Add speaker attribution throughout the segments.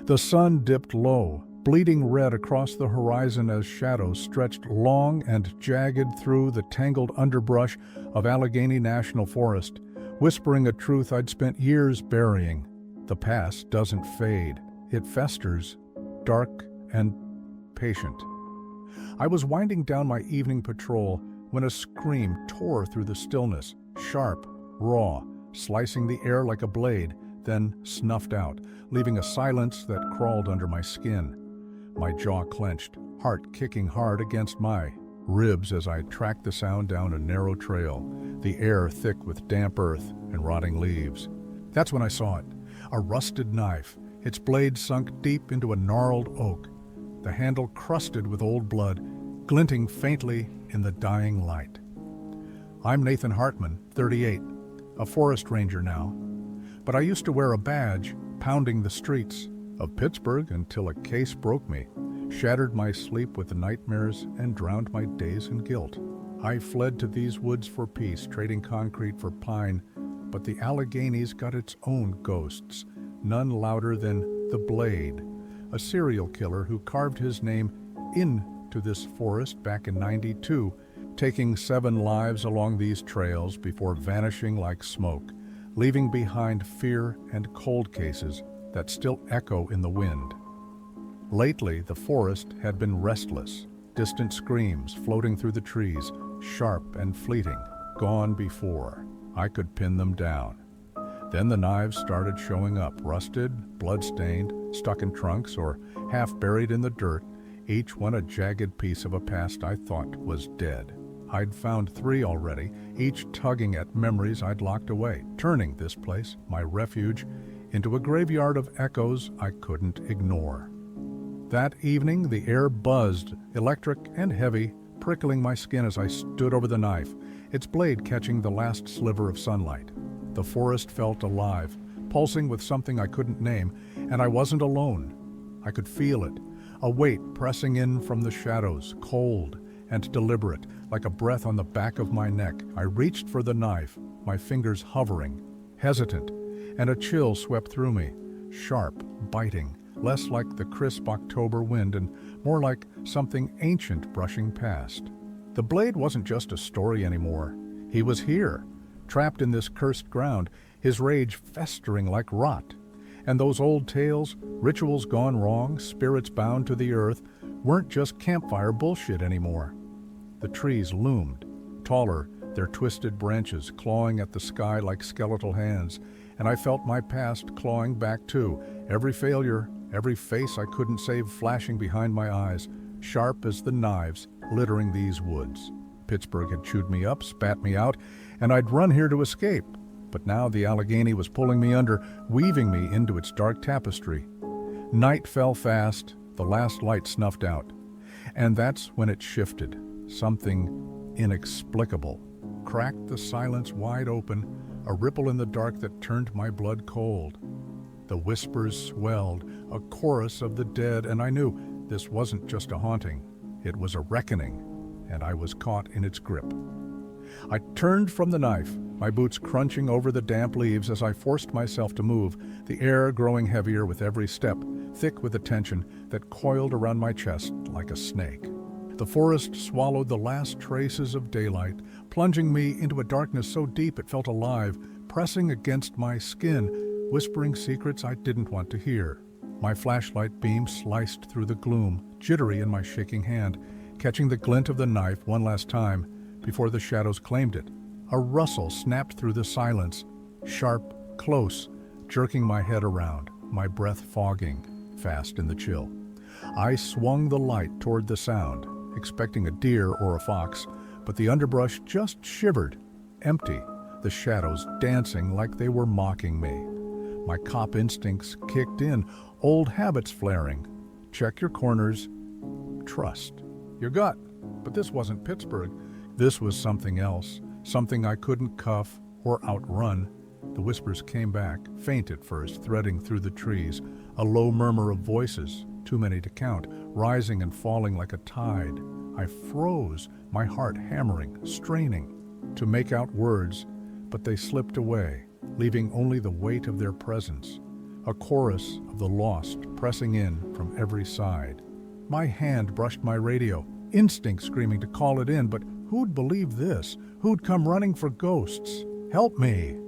Speaker 1: The sun dipped low, bleeding red across the horizon as shadows stretched long and jagged through the tangled underbrush of Allegheny National Forest, whispering a truth I'd spent years burying. The past doesn't fade. It festers, dark and patient. I was winding down my evening patrol when a scream tore through the stillness, sharp, raw, slicing the air like a blade, then snuffed out, leaving a silence that crawled under my skin. My jaw clenched, heart kicking hard against my ribs as I tracked the sound down a narrow trail, the air thick with damp earth and rotting leaves. That's when I saw it, a rusted knife, its blade sunk deep into a gnarled oak, the handle crusted with old blood, glinting faintly in the dying light. I'm Nathan Hartman, 38, a forest ranger now, but I used to wear a badge pounding the streets of Pittsburgh until a case broke me, shattered my sleep with nightmares, and drowned my days in guilt. I fled to these woods for peace, trading concrete for pine, but the Alleghenies got its own ghosts, none louder than the Blade, a serial killer who carved his name into this forest back in '92, taking 7 lives along these trails before vanishing like smoke, leaving behind fear and cold cases that still echo in the wind. Lately, the forest had been restless, distant screams floating through the trees, sharp and fleeting, gone before I could pin them down. Then the knives started showing up, rusted, blood-stained, stuck in trunks, or half buried in the dirt, each one a jagged piece of a past I thought was dead. I'd found 3 already, each tugging at memories I'd locked away, turning this place, my refuge, into a graveyard of echoes I couldn't ignore. That evening, the air buzzed, electric and heavy, prickling my skin as I stood over the knife, its blade catching the last sliver of sunlight. The forest felt alive, pulsing with something I couldn't name, and I wasn't alone. I could feel it, a weight pressing in from the shadows, cold and deliberate, like a breath on the back of my neck. I reached for the knife, my fingers hovering, hesitant, and a chill swept through me, sharp, biting, less like the crisp October wind and more like something ancient brushing past. The Blade wasn't just a story anymore. He was here, trapped in this cursed ground, his rage festering like rot. And those old tales, rituals gone wrong, spirits bound to the earth, weren't just campfire bullshit anymore. The trees loomed, taller, their twisted branches clawing at the sky like skeletal hands, and I felt my past clawing back too, every failure, every face I couldn't save flashing behind my eyes, sharp as the knives littering these woods. Pittsburgh had chewed me up, spat me out, and I'd run here to escape. But now the Allegheny was pulling me under, weaving me into its dark tapestry. Night fell fast, the last light snuffed out. And that's when it shifted. Something inexplicable cracked the silence wide open, a ripple in the dark that turned my blood cold. The whispers swelled, a chorus of the dead, and I knew this wasn't just a haunting. It was a reckoning, and I was caught in its grip. I turned from the knife, my boots crunching over the damp leaves as I forced myself to move, the air growing heavier with every step, thick with a tension that coiled around my chest like a snake. The forest swallowed the last traces of daylight, plunging me into a darkness so deep it felt alive, pressing against my skin, whispering secrets I didn't want to hear. My flashlight beam sliced through the gloom, jittery in my shaking hand, catching the glint of the knife one last time before the shadows claimed it. A rustle snapped through the silence, sharp, close, jerking my head around, my breath fogging fast in the chill. I swung the light toward the sound, expecting a deer or a fox, but the underbrush just shivered, empty, the shadows dancing like they were mocking me. My cop instincts kicked in, old habits flaring. Check your corners, trust your gut. But this wasn't Pittsburgh. This was something else, something I couldn't cuff or outrun. The whispers came back, faint at first, threading through the trees, a low murmur of voices, too many to count, rising and falling like a tide. I froze, my heart hammering, straining to make out words, but they slipped away, leaving only the weight of their presence. a chorus of the lost pressing in from every side. My hand brushed my radio, instinct screaming to call it in, but who'd believe this? Who'd come running for ghosts? Help me!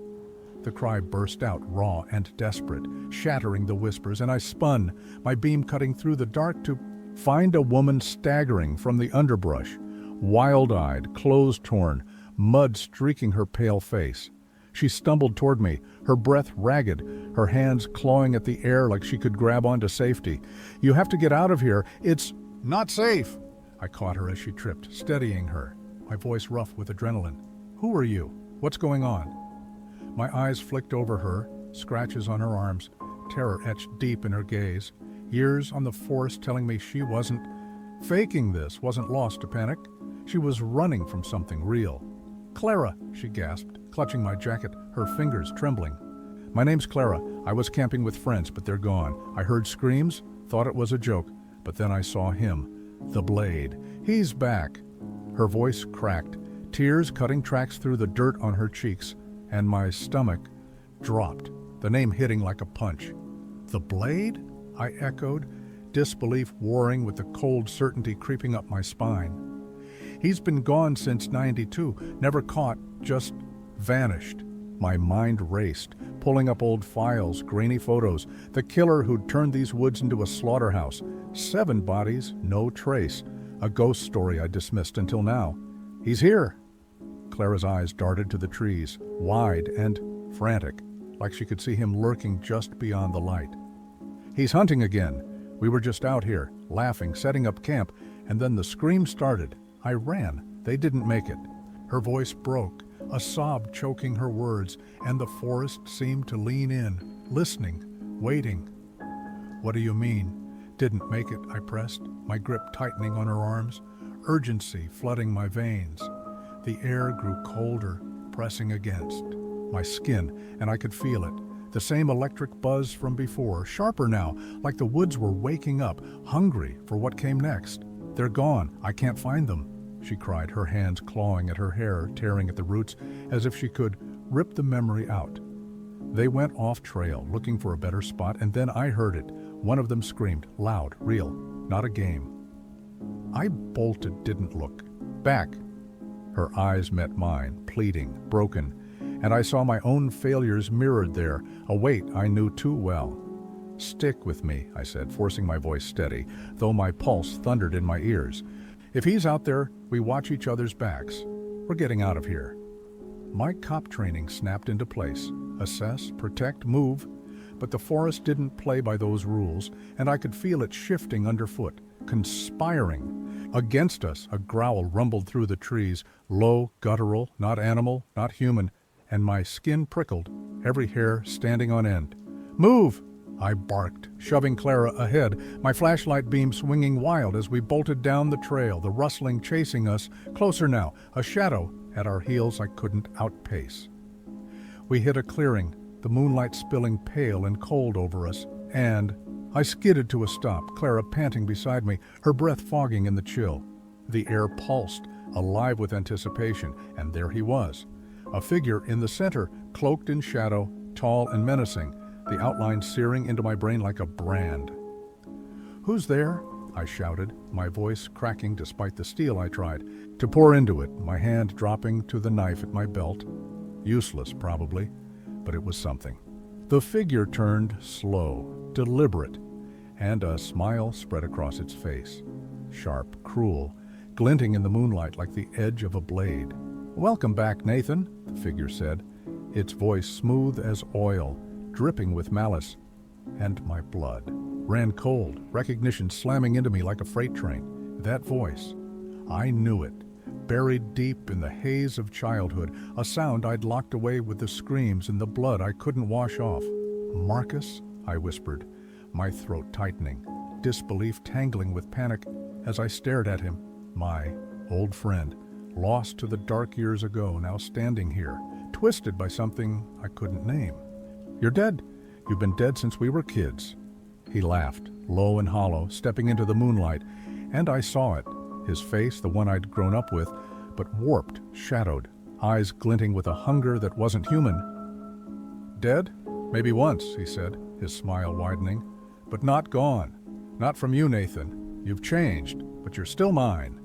Speaker 1: The cry burst out, raw and desperate, shattering the whispers, and I spun, my beam cutting through the dark to find a woman staggering from the underbrush, wild-eyed, clothes torn, mud streaking her pale face. She stumbled toward me, her breath ragged, her hands clawing at the air like she could grab onto safety. "You have to get out of here. It's not safe." I caught her as she tripped, steadying her, my voice rough with adrenaline. "Who are you? What's going on?" My eyes flicked over her, scratches on her arms, terror etched deep in her gaze. Years on the force telling me she wasn't faking this, wasn't lost to panic. She was running from something real. "Clara," she gasped, clutching my jacket, her fingers trembling. "My name's Clara. I was camping with friends, but they're gone. I heard screams, thought it was a joke, but then I saw him. The Blade. He's back." Her voice cracked, tears cutting tracks through the dirt on her cheeks, and my stomach dropped, the name hitting like a punch. "The Blade?" I echoed, disbelief warring with the cold certainty creeping up my spine. "He's been gone since '92, never caught, just vanished." My mind raced, pulling up old files, grainy photos. The killer who'd turned these woods into a slaughterhouse. 7 bodies, no trace. A ghost story I dismissed until now. "He's here!" Clara's eyes darted to the trees, wide and frantic, like she could see him lurking just beyond the light. "He's hunting again. We were just out here, laughing, setting up camp, and then the scream started. I ran. They didn't make it." Her voice broke, a sob choking her words, and the forest seemed to lean in, listening, waiting. "What do you mean? Didn't make it?" I pressed, my grip tightening on her arms, urgency flooding my veins. The air grew colder, pressing against my skin, and I could feel it. The same electric buzz from before, sharper now, like the woods were waking up, hungry for what came next. "They're gone. I can't find them," she cried, her hands clawing at her hair, tearing at the roots, as if she could rip the memory out. They went off trail, looking for a better spot, and then I heard it. One of them screamed, loud, real, not a game. I bolted, didn't look. "Back!" Her eyes met mine, pleading, broken, and I saw my own failures mirrored there, a weight I knew too well. "Stick with me," I said, forcing my voice steady, though my pulse thundered in my ears. "If he's out there, we watch each other's backs. We're getting out of here." My cop training snapped into place. Assess, protect, move. But the forest didn't play by those rules, and I could feel it shifting underfoot, conspiring. Against us, a growl rumbled through the trees, low, guttural, not animal, not human, and my skin prickled, every hair standing on end. "Move!" I barked, shoving Clara ahead, my flashlight beam swinging wild as we bolted down the trail, the rustling chasing us, closer now, a shadow at our heels I couldn't outpace. We hit a clearing, the moonlight spilling pale and cold over us, and I skidded to a stop, Clara panting beside me, her breath fogging in the chill. The air pulsed, alive with anticipation, and there he was. A figure in the center, cloaked in shadow, tall and menacing, the outline searing into my brain like a brand. "Who's there?" I shouted, my voice cracking despite the steel I tried to pour into it, my hand dropping to the knife at my belt. Useless, probably, but it was something. The figure turned slow, deliberate, and a smile spread across its face. Sharp, cruel, glinting in the moonlight like the edge of a blade. "Welcome back, Nathan," the figure said, its voice smooth as oil, dripping with malice. And my blood ran cold, recognition slamming into me like a freight train. That voice, I knew it, buried deep in the haze of childhood, a sound I'd locked away with the screams and the blood I couldn't wash off. "Marcus?" I whispered, my throat tightening, disbelief tangling with panic as I stared at him. My old friend, lost to the dark years ago, now standing here, twisted by something I couldn't name. "You're dead. You've been dead since we were kids." He laughed, low and hollow, stepping into the moonlight, and I saw it, his face, the one I'd grown up with, but warped, shadowed, eyes glinting with a hunger that wasn't human. "Dead? Maybe once," he said, his smile widening. "But not gone. Not from you, Nathan. You've changed, but you're still mine."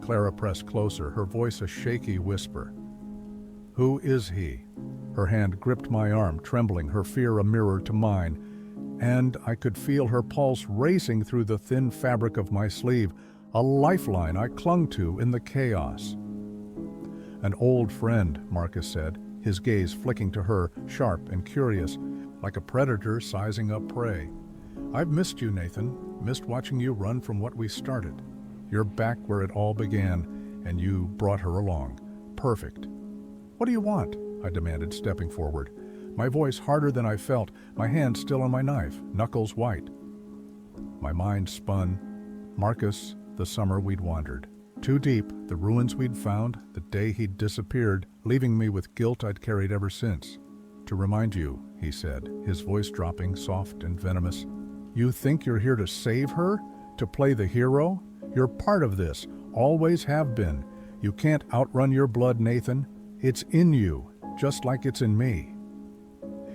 Speaker 1: Clara pressed closer, her voice a shaky whisper. "Who is he?" Her hand gripped my arm, trembling, her fear a mirror to mine, and I could feel her pulse racing through the thin fabric of my sleeve, a lifeline I clung to in the chaos. "An old friend," Marcus said, his gaze flicking to her, sharp and curious, like a predator sizing up prey. "I've missed you, Nathan, missed watching you run from what we started. You're back where it all began, and you brought her along. Perfect." "What do you want?" I demanded, stepping forward, my voice harder than I felt, my hand still on my knife, knuckles white. My mind spun. Marcus, the summer we'd wandered. Too deep, the ruins we'd found, the day he'd disappeared, leaving me with guilt I'd carried ever since. "To remind you," he said, his voice dropping, soft and venomous, "you think you're here to save her? To play the hero? You're part of this, always have been. You can't outrun your blood, Nathan. It's in you, just like it's in me."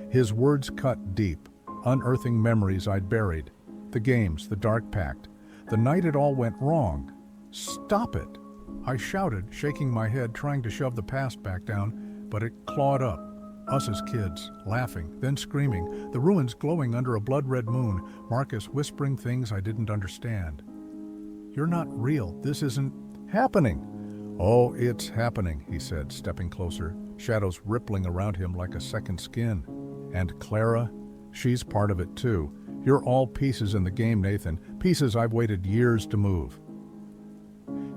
Speaker 1: His words cut deep, unearthing memories I'd buried. The games, the dark pact, the night it all went wrong. "Stop it!" I shouted, shaking my head, trying to shove the past back down, but it clawed up. Us as kids, laughing, then screaming, the ruins glowing under a blood-red moon, Marcus whispering things I didn't understand. "You're not real. This isn't happening." "Oh, it's happening," he said, stepping closer, shadows rippling around him like a second skin. "And Clara, she's part of it too. You're all pieces in the game, Nathan, pieces I've waited years to move."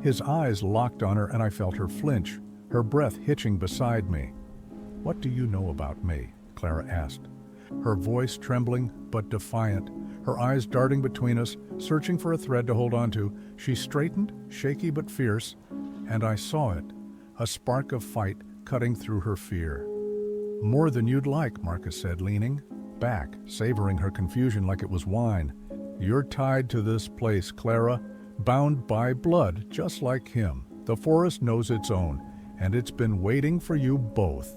Speaker 1: His eyes locked on her and I felt her flinch, her breath hitching beside me. "What do you know about me?" Clara asked, her voice trembling but defiant, her eyes darting between us, searching for a thread to hold on to. She straightened, shaky but fierce, and I saw it, a spark of fight cutting through her fear. "More than you'd like," Marcus said, leaning back, savoring her confusion like it was wine. "You're tied to this place, Clara, bound by blood just like him. The forest knows its own, and it's been waiting for you both."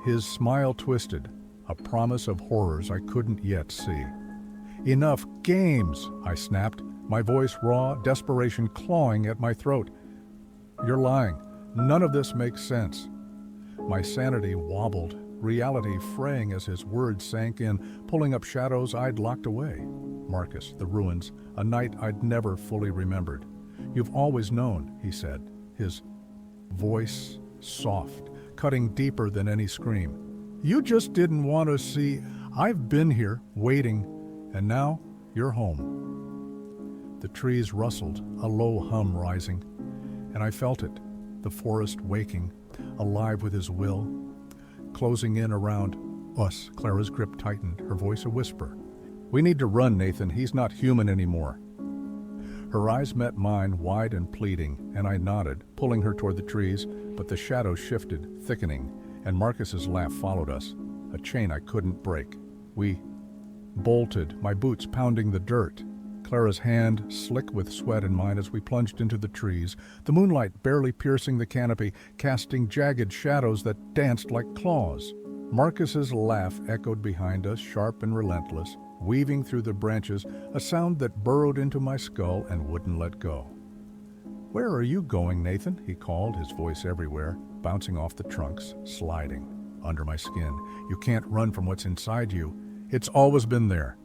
Speaker 1: His smile twisted, a promise of horrors I couldn't yet see. "Enough games," I snapped, my voice raw, desperation clawing at my throat. "You're lying. None of this makes sense." My sanity wobbled, reality fraying as his words sank in, pulling up shadows I'd locked away. "Marcus, the ruins, a night I'd never fully remembered. You've always known," he said, his voice soft, cutting deeper than any scream. "You just didn't want to see. I've been here, waiting, and now you're home." The trees rustled, a low hum rising, and I felt it, the forest waking, alive with his will, closing in around us. Clara's grip tightened, her voice a whisper. "We need to run, Nathan. He's not human anymore." Her eyes met mine, wide and pleading, and I nodded, pulling her toward the trees, but the shadows shifted, thickening, and Marcus's laugh followed us, a chain I couldn't break. We bolted, my boots pounding the dirt. Clara's hand slick with sweat in mine as we plunged into the trees, the moonlight barely piercing the canopy, casting jagged shadows that danced like claws. Marcus's laugh echoed behind us, sharp and relentless, weaving through the branches, a sound that burrowed into my skull and wouldn't let go. "Where are you going, Nathan?" he called, his voice everywhere, bouncing off the trunks, sliding under my skin. "You can't run from what's inside you. It's always been there."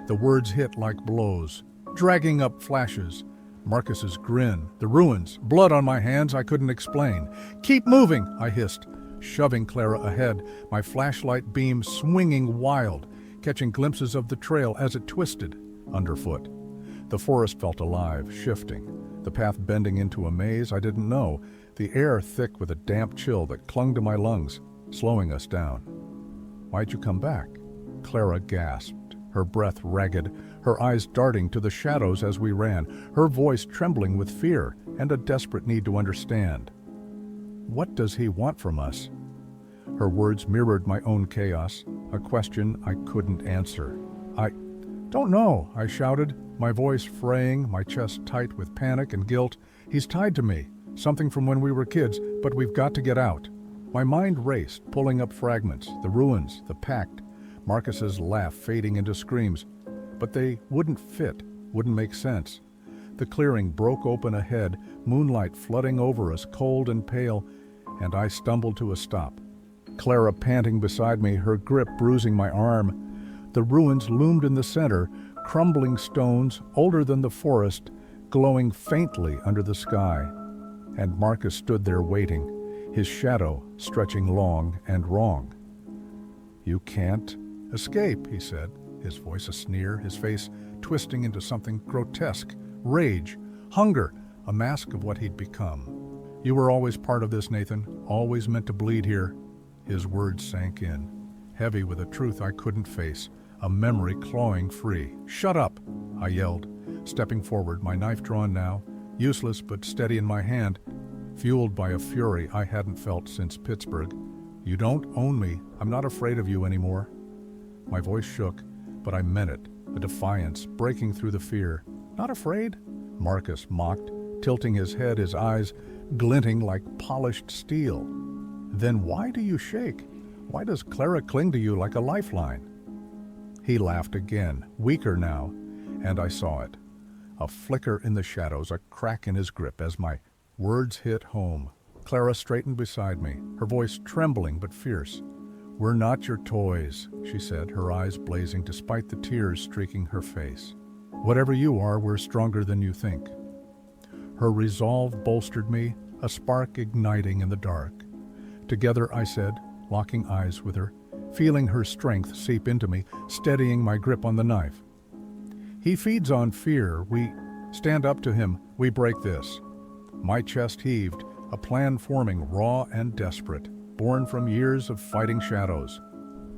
Speaker 1: The words hit like blows, dragging up flashes. Marcus's grin, the ruins, blood on my hands I couldn't explain. "Keep moving," I hissed, shoving Clara ahead, my flashlight beam swinging wild, catching glimpses of the trail as it twisted underfoot. The forest felt alive, shifting, the path bending into a maze I didn't know, the air thick with a damp chill that clung to my lungs, slowing us down. "Why'd you come back?" Clara gasped, her breath ragged, her eyes darting to the shadows as we ran, her voice trembling with fear and a desperate need to understand. "What does he want from us?" Her words mirrored my own chaos, a question I couldn't answer. "I don't know," I shouted, my voice fraying, my chest tight with panic and guilt. "He's tied to me, something from when we were kids, but we've got to get out." My mind raced, pulling up fragments, the ruins, the pact, Marcus's laugh fading into screams. But they wouldn't fit, wouldn't make sense. The clearing broke open ahead, moonlight flooding over us, cold and pale, and I stumbled to a stop. Clara panting beside me, her grip bruising my arm. The ruins loomed in the center, crumbling stones, older than the forest, glowing faintly under the sky. And Marcus stood there waiting, his shadow stretching long and wrong. "You can't escape," he said, his voice a sneer, his face twisting into something grotesque. Rage, hunger, a mask of what he'd become. "You were always part of this, Nathan, always meant to bleed here." His words sank in, heavy with a truth I couldn't face, a memory clawing free. "Shut up," I yelled, stepping forward, my knife drawn now, useless but steady in my hand, fueled by a fury I hadn't felt since Pittsburgh. "You don't own me. I'm not afraid of you anymore." My voice shook, but I meant it, a defiance breaking through the fear. "Not afraid?" Marcus mocked, tilting his head, his eyes glinting like polished steel. "Then why do you shake? Why does Clara cling to you like a lifeline?" He laughed again, weaker now, and I saw it. A flicker in the shadows, a crack in his grip as my words hit home. Clara straightened beside me, her voice trembling but fierce. "We're not your toys," she said, her eyes blazing despite the tears streaking her face. "Whatever you are, we're stronger than you think." Her resolve bolstered me, a spark igniting in the dark. Together, I said, locking eyes with her, feeling her strength seep into me, steadying my grip on the knife. "He feeds on fear. We stand up to him. We break this." My chest heaved, a plan forming, raw and desperate, born from years of fighting shadows.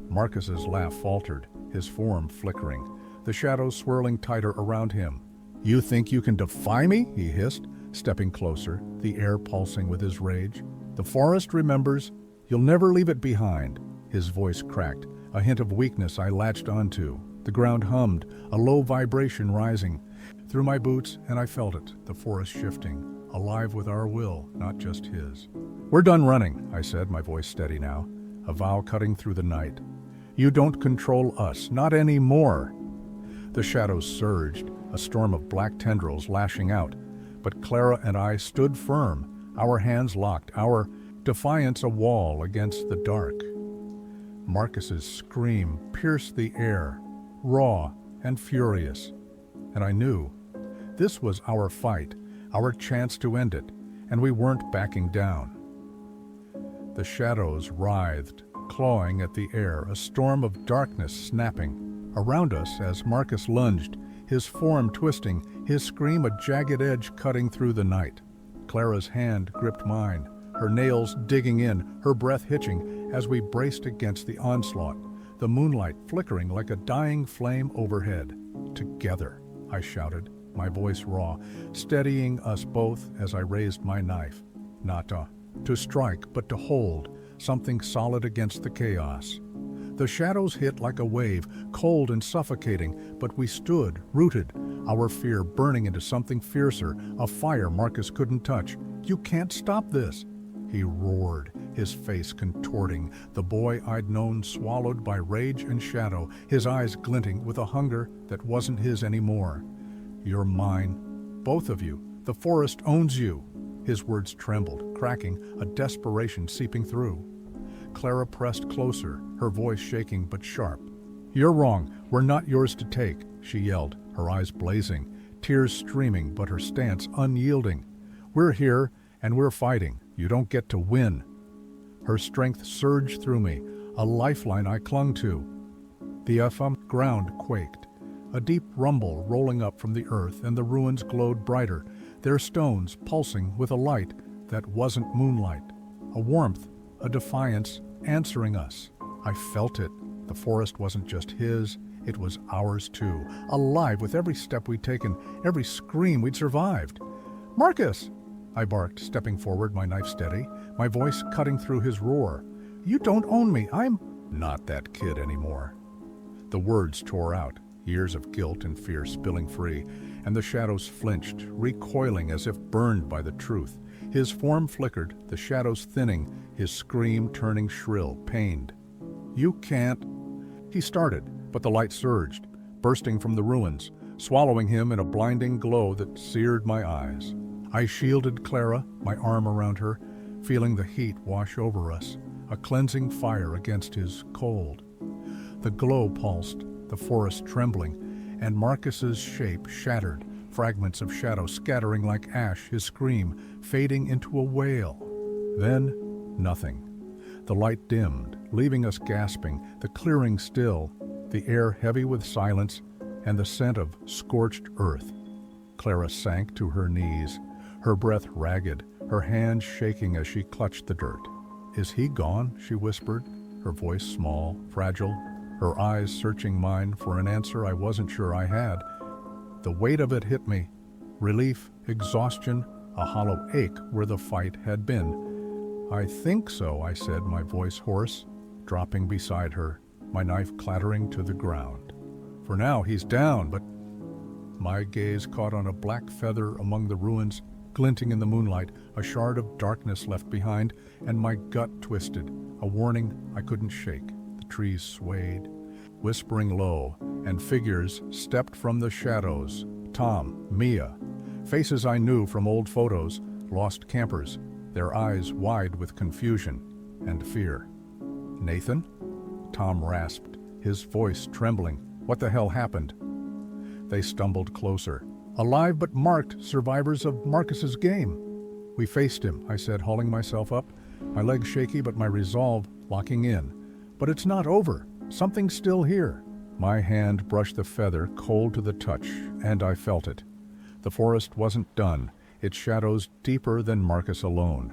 Speaker 1: Marcus's laugh faltered, his form flickering, the shadows swirling tighter around him. "You think you can defy me?" he hissed, stepping closer, the air pulsing with his rage. "The forest remembers. You'll never leave it behind." His voice cracked, a hint of weakness I latched onto. The ground hummed, a low vibration rising through my boots, and I felt it, the forest shifting, alive with our will, not just his. "We're done running," I said, my voice steady now, a vow cutting through the night. "You don't control us, not anymore." The shadows surged, a storm of black tendrils lashing out, but Clara and I stood firm, our hands locked, our defiance a wall against the dark. Marcus's scream pierced the air, raw and furious, and I knew this was our fight, our chance to end it, and we weren't backing down. The shadows writhed, clawing at the air, a storm of darkness snapping around us as Marcus lunged, his form twisting, his scream a jagged edge cutting through the night. Clara's hand gripped mine, her nails digging in, her breath hitching as we braced against the onslaught, the moonlight flickering like a dying flame overhead. "Together," I shouted, my voice raw, steadying us both as I raised my knife. Not to strike, but to hold, something solid against the chaos. The shadows hit like a wave, cold and suffocating, but we stood, rooted, our fear burning into something fiercer, a fire Marcus couldn't touch. "You can't stop this," he roared, his face contorting, the boy I'd known swallowed by rage and shadow, his eyes glinting with a hunger that wasn't his anymore. "You're mine, both of you. The forest owns you." His words trembled, cracking, a desperation seeping through. Clara pressed closer, her voice shaking but sharp. "You're wrong. We're not yours to take," she yelled, her eyes blazing, tears streaming but her stance unyielding. "We're here, and we're fighting. You don't get to win." Her strength surged through me, a lifeline I clung to. The ground quaked, a deep rumble rolling up from the earth, and the ruins glowed brighter, their stones pulsing with a light that wasn't moonlight, a warmth, a defiance answering us. I felt it. The forest wasn't just his, it was ours too, alive with every step we'd taken, every scream we'd survived. "Marcus!" I barked, stepping forward, my knife steady, my voice cutting through his roar. "You don't own me. I'm not that kid anymore." The words tore out, years of guilt and fear spilling free, and the shadows flinched, recoiling as if burned by the truth. His form flickered, the shadows thinning, his scream turning shrill, pained. "You can't." He started, but the light surged, bursting from the ruins, swallowing him in a blinding glow that seared my eyes. I shielded Clara, my arm around her, feeling the heat wash over us, a cleansing fire against his cold. The glow pulsed, the forest trembling, and Marcus's shape shattered, fragments of shadow scattering like ash, his scream fading into a wail. Then, nothing. The light dimmed, leaving us gasping, the clearing still, the air heavy with silence and the scent of scorched earth. Clara sank to her knees, her breath ragged, her hands shaking as she clutched the dirt. "Is he gone?" she whispered, her voice small, fragile, her eyes searching mine for an answer I wasn't sure I had. The weight of it hit me. Relief, exhaustion, a hollow ache where the fight had been. "I think so," I said, my voice hoarse, dropping beside her, my knife clattering to the ground. "For now, he's down, but—" My gaze caught on a black feather among the ruins, glinting in the moonlight, a shard of darkness left behind, and my gut twisted, a warning I couldn't shake. The trees swayed, whispering low, and figures stepped from the shadows. Tom, Mia, faces I knew from old photos, lost campers, their eyes wide with confusion and fear. "Nathan?" Tom rasped, his voice trembling. "What the hell happened?" They stumbled closer. "Alive but marked, survivors of Marcus's game." "We faced him," I said, hauling myself up, my legs shaky but my resolve locking in. "But it's not over. Something's still here." My hand brushed the feather, cold to the touch, and I felt it. The forest wasn't done, its shadows deeper than Marcus alone.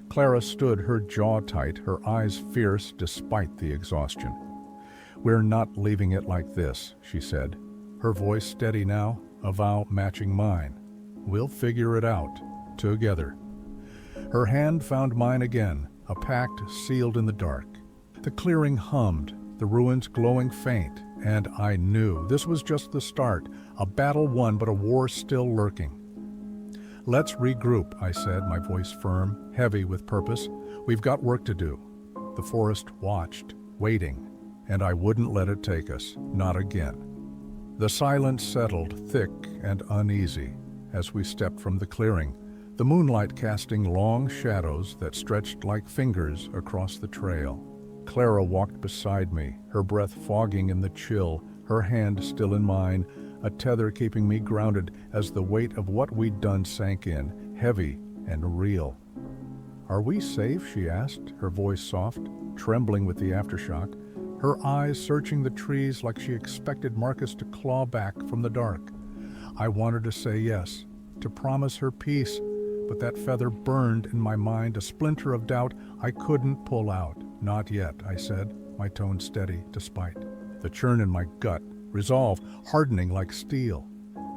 Speaker 1: Clara stood, her jaw tight, her eyes fierce despite the exhaustion. "We're not leaving it like this," she said, her voice steady now, a vow matching mine. "We'll figure it out, together." Her hand found mine again, a pact sealed in the dark. The clearing hummed, the ruins glowing faint, and I knew this was just the start, a battle won but a war still lurking. "Let's regroup," I said, my voice firm, heavy with purpose. "We've got work to do." The forest watched, waiting, and I wouldn't let it take us, not again. The silence settled, thick and uneasy, as we stepped from the clearing, the moonlight casting long shadows that stretched like fingers across the trail. Clara walked beside me, her breath fogging in the chill, her hand still in mine, a tether keeping me grounded as the weight of what we'd done sank in, heavy and real. "Are we safe?" she asked, her voice soft, trembling with the aftershock, her eyes searching the trees like she expected Marcus to claw back from the dark. I wanted to say yes, to promise her peace, but that feather burned in my mind, a splinter of doubt I couldn't pull out. "Not yet," I said, my tone steady despite. The churn in my gut, resolve hardening like steel.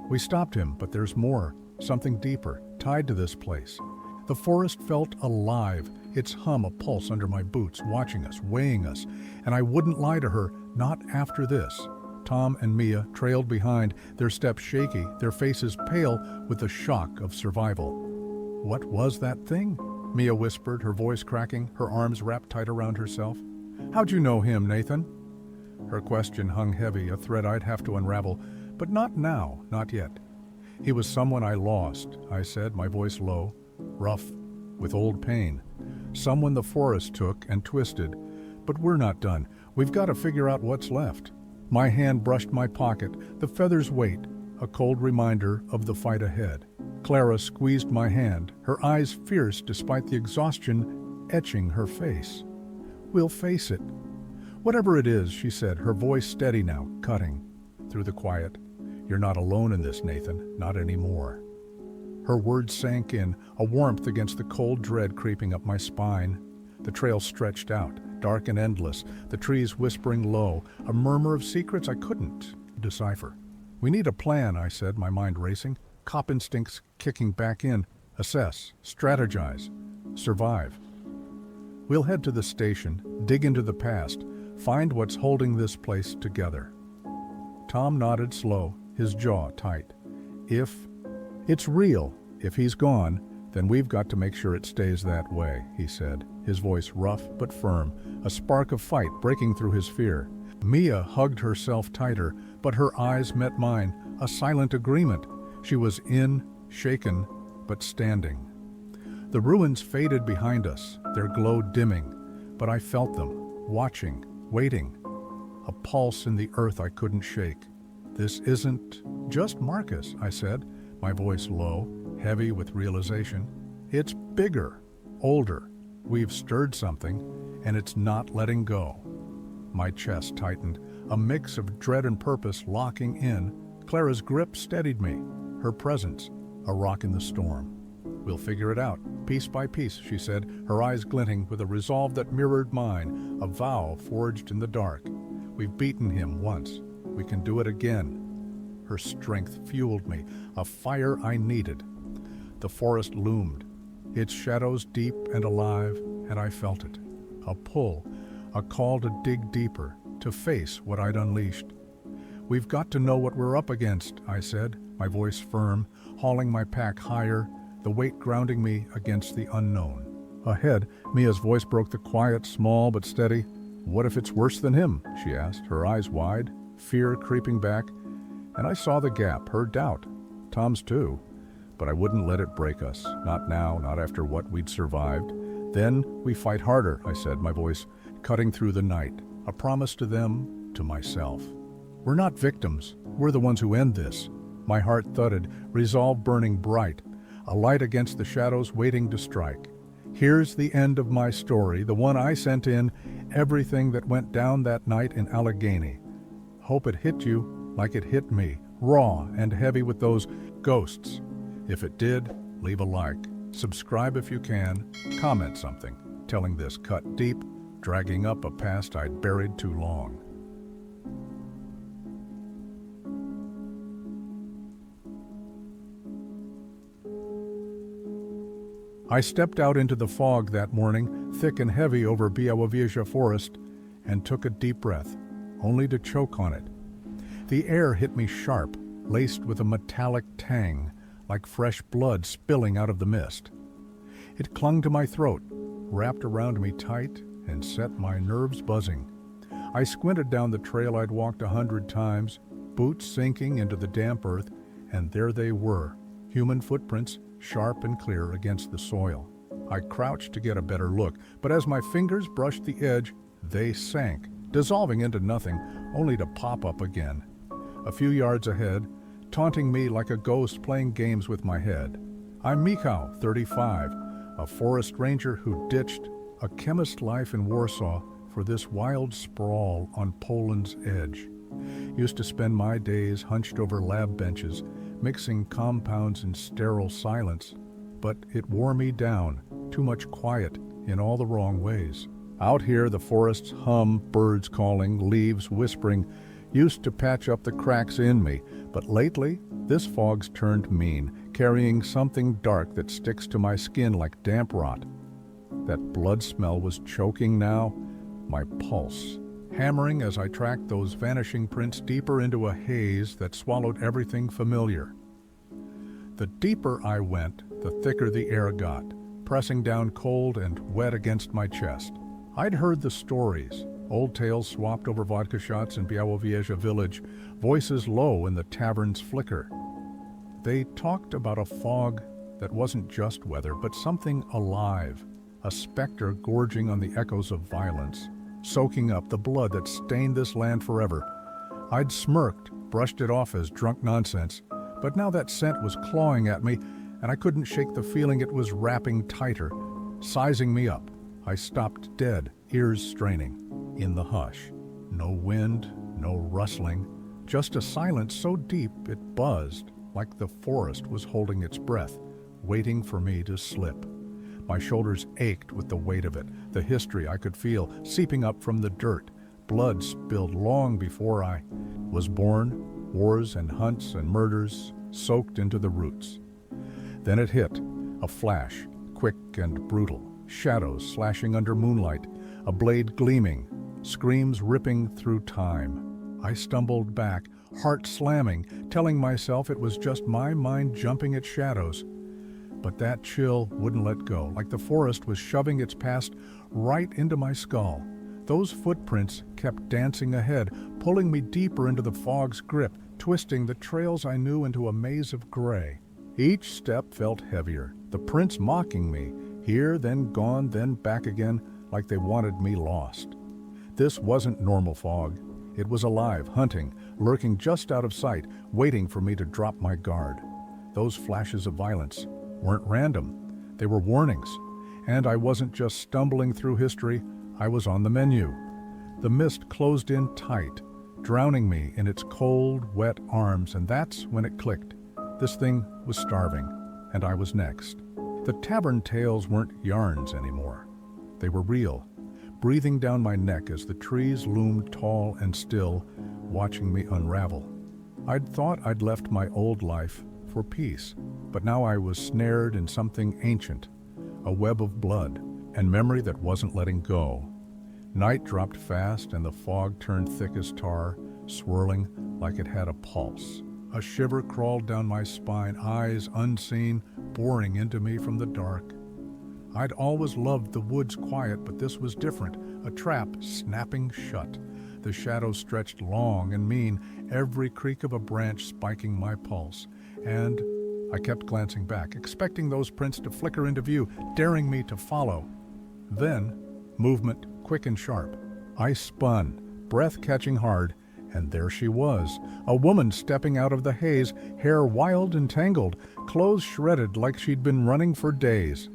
Speaker 1: "We stopped him, but there's more, something deeper, tied to this place." The forest felt alive, its hum a pulse under my boots, watching us, weighing us, and I wouldn't lie to her, not after this. Tom and Mia trailed behind, their steps shaky, their faces pale with the shock of survival. "What was that thing?" Mia whispered, her voice cracking, her arms wrapped tight around herself. "How'd you know him, Nathan?" Her question hung heavy, a thread I'd have to unravel, but not now, not yet. "He was someone I lost," I said, my voice low, rough, with old pain. "Someone the forest took and twisted. But we're not done. We've got to figure out what's left." My hand brushed my pocket, the feather's weight, a cold reminder of the fight ahead. Clara squeezed my hand, her eyes fierce despite the exhaustion etching her face. "We'll face it." "Whatever it is," she said, her voice steady now, cutting through the quiet. "You're not alone in this, Nathan, not anymore." Her words sank in, a warmth against the cold dread creeping up my spine. The trail stretched out, dark and endless, the trees whispering low, a murmur of secrets I couldn't decipher. "We need a plan," I said, my mind racing, cop instincts kicking back in. "Assess, strategize, survive." "We'll head to the station, dig into the past, find what's holding this place together." Tom nodded slow, his jaw tight. It's real. If he's gone, then we've got to make sure it stays that way," he said, his voice rough but firm, a spark of fight breaking through his fear. Mia hugged herself tighter, but her eyes met mine, a silent agreement. She was shaken, but standing. The ruins faded behind us, their glow dimming, but I felt them, watching, waiting. A pulse in the earth I couldn't shake. "This isn't just Marcus," I said, my voice low, heavy with realization. "It's bigger, older. We've stirred something, and it's not letting go." My chest tightened, a mix of dread and purpose locking in. Clara's grip steadied me, her presence, a rock in the storm. "We'll figure it out, piece by piece," she said, her eyes glinting with a resolve that mirrored mine, a vow forged in the dark. "We've beaten him once. We can do it again." Her strength fueled me, a fire I needed. The forest loomed, its shadows deep and alive, and I felt it. A pull, a call to dig deeper, to face what I'd unleashed. "We've got to know what we're up against," I said, my voice firm, hauling my pack higher, the weight grounding me against the unknown. Ahead, Mia's voice broke the quiet, small but steady. "What if it's worse than him?" she asked, her eyes wide, fear creeping back. And I saw the gap, her doubt, Tom's too. But I wouldn't let it break us, not now, not after what we'd survived. "Then we fight harder," I said, my voice cutting through the night, a promise to them, to myself. "We're not victims, we're the ones who end this." My heart thudded, resolve burning bright, a light against the shadows waiting to strike. Here's the end of my story, the one I sent in, everything that went down that night in Allegheny. Hope it hit you like it hit me, raw and heavy with those ghosts. If it did, leave a like, subscribe if you can, comment something, telling this cut deep, dragging up a past I'd buried too long. I stepped out into the fog that morning, thick and heavy over Białowieża forest, and took a deep breath, only to choke on it. The air hit me sharp, laced with a metallic tang, like fresh blood spilling out of the mist. It clung to my throat, wrapped around me tight, and set my nerves buzzing. I squinted down the trail I'd walked 100 times, boots sinking into the damp earth, and there they were, human footprints, sharp and clear against the soil. I crouched to get a better look, but as my fingers brushed the edge, they sank, dissolving into nothing, only to pop up again. A few yards ahead, taunting me like a ghost playing games with my head. I'm Michał, 35, a forest ranger who ditched a chemist life in Warsaw for this wild sprawl on Poland's edge. Used to spend my days hunched over lab benches, mixing compounds in sterile silence, but it wore me down, too much quiet in all the wrong ways. Out here the forests hum, birds calling, leaves whispering, used to patch up the cracks in me, but lately this fog's turned mean, carrying something dark that sticks to my skin like damp rot. That blood smell was choking now, my pulse, hammering as I tracked those vanishing prints deeper into a haze that swallowed everything familiar. The deeper I went, the thicker the air got, pressing down cold and wet against my chest. I'd heard the stories, old tales swapped over vodka shots in Białowieża village, voices low in the tavern's flicker. They talked about a fog that wasn't just weather, but something alive, a specter gorging on the echoes of violence, soaking up the blood that stained this land forever. I'd smirked, brushed it off as drunk nonsense, but now that scent was clawing at me, and I couldn't shake the feeling it was wrapping tighter, sizing me up. I stopped dead, ears straining. In the hush, no wind, no rustling, just a silence so deep it buzzed, like the forest was holding its breath, waiting for me to slip. My shoulders ached with the weight of it, the history I could feel seeping up from the dirt, blood spilled long before I was born, wars and hunts and murders soaked into the roots. Then it hit, a flash, quick and brutal, shadows slashing under moonlight, a blade gleaming, screams ripping through time. I stumbled back, heart slamming, telling myself it was just my mind jumping at shadows. But that chill wouldn't let go, like the forest was shoving its past right into my skull. Those footprints kept dancing ahead, pulling me deeper into the fog's grip, twisting the trails I knew into a maze of gray. Each step felt heavier, the prints mocking me, here, then gone, then back again, like they wanted me lost. This wasn't normal fog. It was alive, hunting, lurking just out of sight, waiting for me to drop my guard. Those flashes of violence weren't random. They were warnings. And I wasn't just stumbling through history, I was on the menu. The mist closed in tight, drowning me in its cold, wet arms, and that's when it clicked. This thing was starving, and I was next. The tavern tales weren't yarns anymore. They were real, breathing down my neck as the trees loomed tall and still, watching me unravel. I'd thought I'd left my old life for peace, but now I was snared in something ancient, a web of blood and memory that wasn't letting go. Night dropped fast and the fog turned thick as tar, swirling like it had a pulse. A shiver crawled down my spine, eyes unseen, boring into me from the dark. I'd always loved the woods' quiet, but this was different, a trap snapping shut. The shadows stretched long and mean, every creak of a branch spiking my pulse. And I kept glancing back, expecting those prints to flicker into view, daring me to follow. Then, movement quick and sharp. I spun, breath catching hard, and there she was, a woman stepping out of the haze, hair wild and tangled, clothes shredded like she'd been running for days.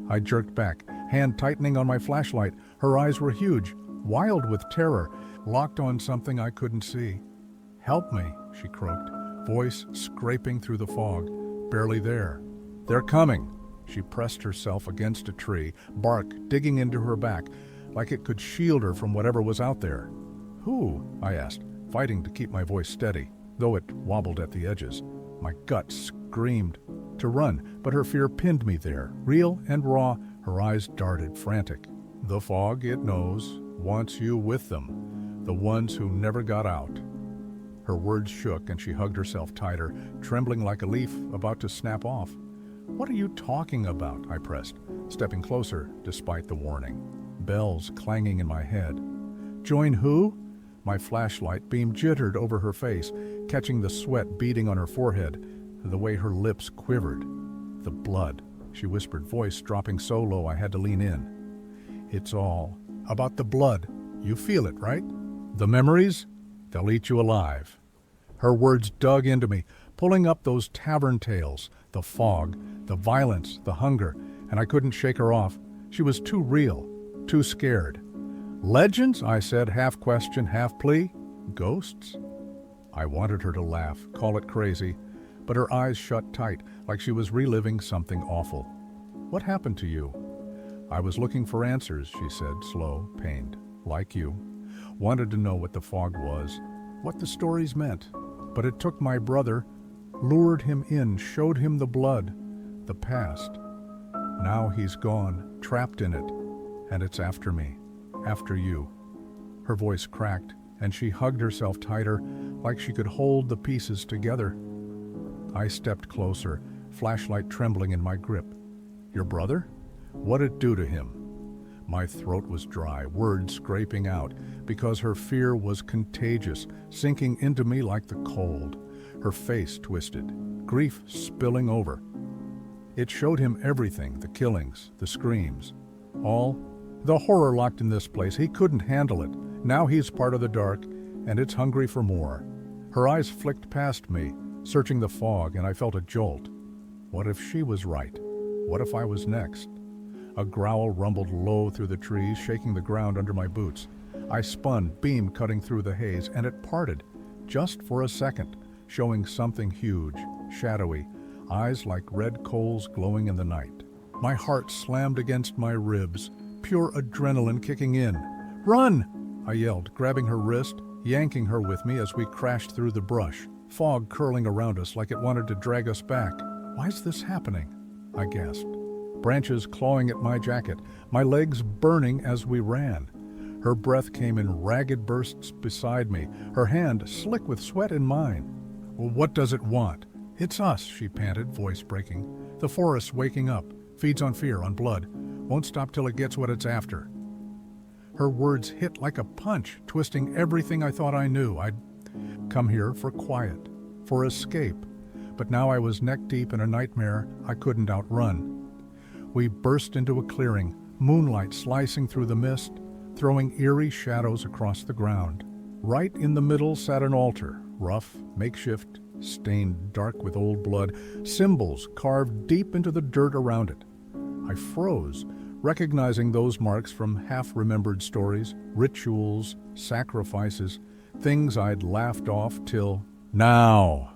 Speaker 1: I jerked back, hand tightening on my flashlight. Her eyes were huge, wild with terror, locked on something I couldn't see. "Help me," she croaked, voice scraping through the fog, barely there. "They're coming." She pressed herself against a tree, bark digging into her back, like it could shield her from whatever was out there. "Who?" I asked, fighting to keep my voice steady, though it wobbled at the edges. My gut screamed to run, but her fear pinned me there, real and raw, her eyes darted, frantic. "The fog, it knows, wants you with them, the ones who never got out." Her words shook and she hugged herself tighter, trembling like a leaf about to snap off. "What are you talking about?" I pressed, stepping closer despite the warning. Bells clanging in my head. "Join who?" My flashlight beam jittered over her face, catching the sweat beading on her forehead, the way her lips quivered. "The blood," she whispered, voice dropping so low I had to lean in. "It's all about the blood. You feel it, right? The memories? They'll eat you alive." Her words dug into me, pulling up those tavern tales, the fog, the violence, the hunger, and I couldn't shake her off. She was too real, too scared. "Legends?" I said, half question, half plea. "Ghosts?" I wanted her to laugh, call it crazy, but her eyes shut tight, like she was reliving something awful. "What happened to you?" "I was looking for answers," she said, slow, pained, like you. Wanted to know what the fog was, what the stories meant. But it took my brother, lured him in, showed him the blood, the past. Now he's gone, trapped in it, and it's after me, after you." Her voice cracked, and she hugged herself tighter, like she could hold the pieces together. I stepped closer, flashlight trembling in my grip. "Your brother? What'd it do to him?" My throat was dry, words scraping out, because her fear was contagious, sinking into me like the cold. Her face twisted, grief spilling over. It showed him everything, the killings, the screams. All the horror locked in this place. He couldn't handle it. Now he's part of the dark, and it's hungry for more. Her eyes flicked past me, searching the fog, and I felt a jolt. What if she was right? What if I was next? A growl rumbled low through the trees, shaking the ground under my boots. I spun, beam cutting through the haze, and it parted, just for a second, showing something huge, shadowy, eyes like red coals glowing in the night. My heart slammed against my ribs, pure adrenaline kicking in. "Run!" I yelled, grabbing her wrist, yanking her with me as we crashed through the brush, fog curling around us like it wanted to drag us back. "Why's this happening?" I gasped. Branches clawing at my jacket, my legs burning as we ran. Her breath came in ragged bursts beside me, her hand slick with sweat in mine. "Well, what does it want?" "It's us," she panted, voice breaking. "The forest's waking up, feeds on fear, on blood. Won't stop till it gets what it's after." Her words hit like a punch, twisting everything I thought I knew. I'd come here for quiet, for escape, but now I was neck-deep in a nightmare I couldn't outrun. We burst into a clearing, moonlight slicing through the mist, throwing eerie shadows across the ground. Right in the middle sat an altar, rough, makeshift, stained dark with old blood, symbols carved deep into the dirt around it. I froze, recognizing those marks from half-remembered stories, rituals, sacrifices, things I'd laughed off till now.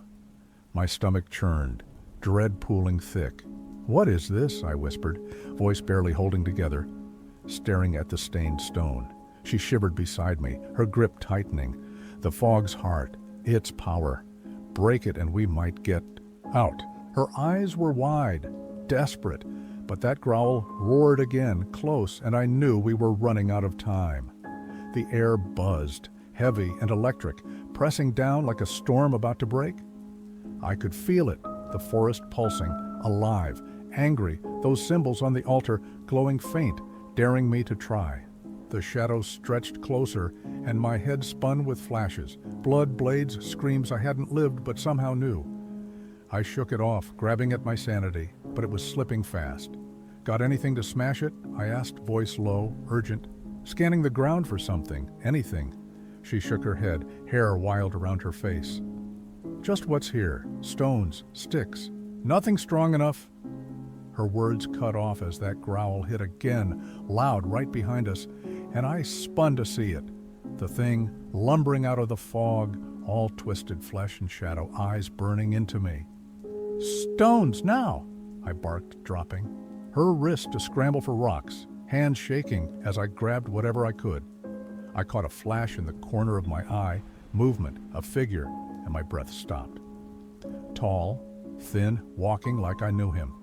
Speaker 1: My stomach churned, dread pooling thick. "What is this?" I whispered, voice barely holding together, staring at the stained stone. She shivered beside me, her grip tightening. The fog's heart, its power. Break it and we might get out. Her eyes were wide, desperate, but that growl roared again, close, and I knew we were running out of time. The air buzzed, heavy and electric, pressing down like a storm about to break. I could feel it, the forest pulsing, alive, angry, those symbols on the altar glowing faint, daring me to try. The shadows stretched closer, and my head spun with flashes, blood, blades, screams I hadn't lived but somehow knew. I shook it off, grabbing at my sanity, but it was slipping fast. "Got anything to smash it?" I asked, voice low, urgent, scanning the ground for something, anything. She shook her head, hair wild around her face. "Just what's here, stones, sticks, nothing strong enough." Her words cut off as that growl hit again, loud right behind us, and I spun to see it. The thing lumbering out of the fog, all twisted flesh and shadow, eyes burning into me. "Stones now!" I barked, dropping. Her wrist to scramble for rocks, hands shaking as I grabbed whatever I could. I caught a flash in the corner of my eye, movement, a figure, and my breath stopped. Tall, thin, walking like I knew him.